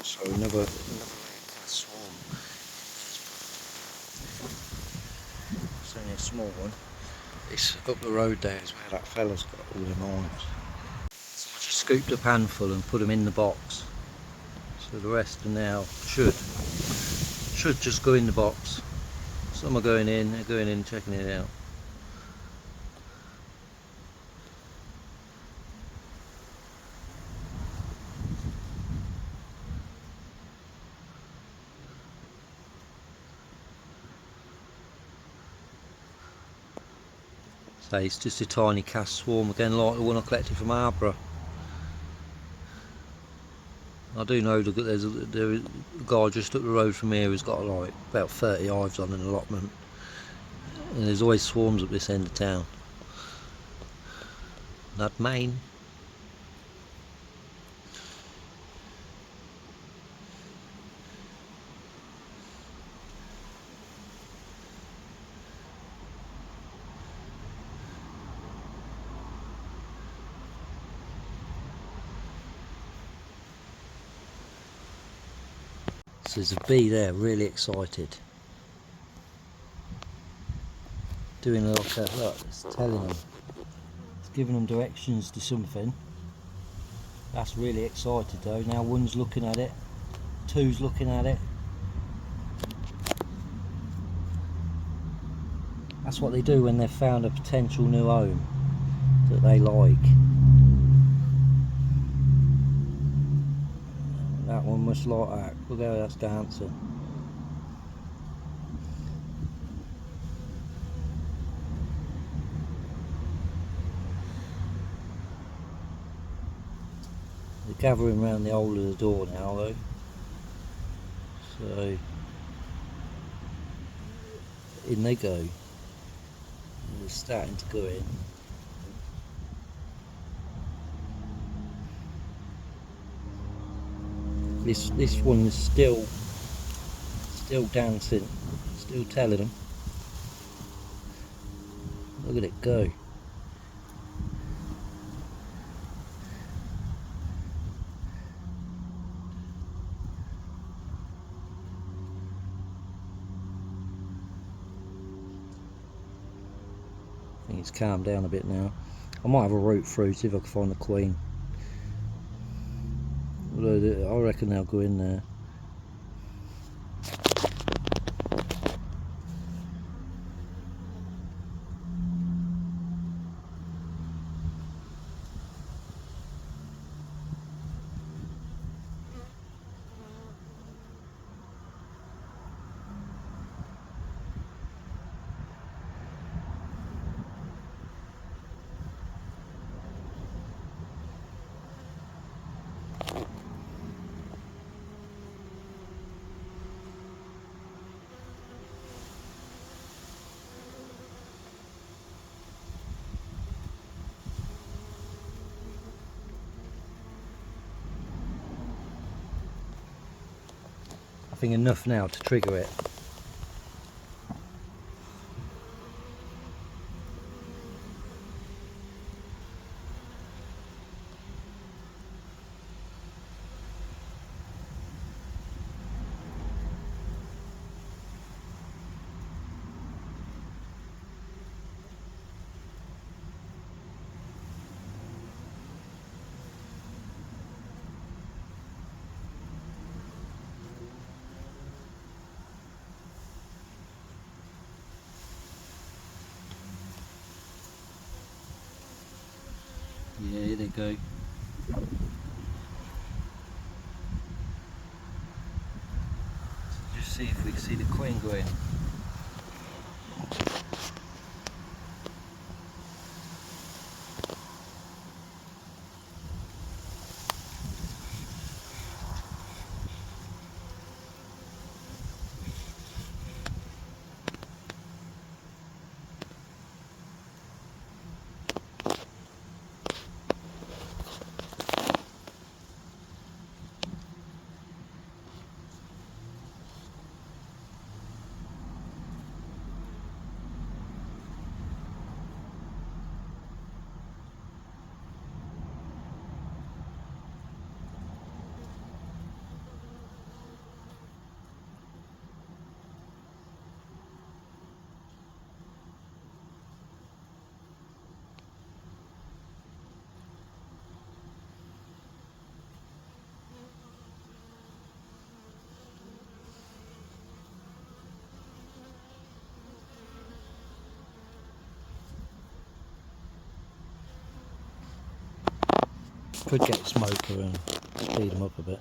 So another swarm. It's only a small one. It's up the road there is where that fella's got all the hives. So I just scooped a handful and put them in the box. So the rest are now should just go in the box. Some are going in, they're going in, checking it out. So it's just a tiny cast swarm again, like the one I collected from Arborough. I do know that there's a guy just up the road from here who's got like about 30 hives on an allotment, and there's always swarms up this end of town. Not mine. So there's a bee there, really excited. Doing a look, it's telling them. It's giving them directions to something. That's really excited though. Now one's looking at it, two's looking at it. That's what they do when they've found a potential new home that they like. That one must like that. Look how that's dancing. They're gathering around the hole of the door now though. So in they go. They're starting to go in. This one is still dancing, still telling them. Look at it go. I think it's calmed down a bit now. I might have a root through, see if I can find the queen. Although I reckon they'll go in there. I think enough now to trigger it. Yeah, here they go. Just see if we can see the queen go in. Could get a smoker and speed them up a bit.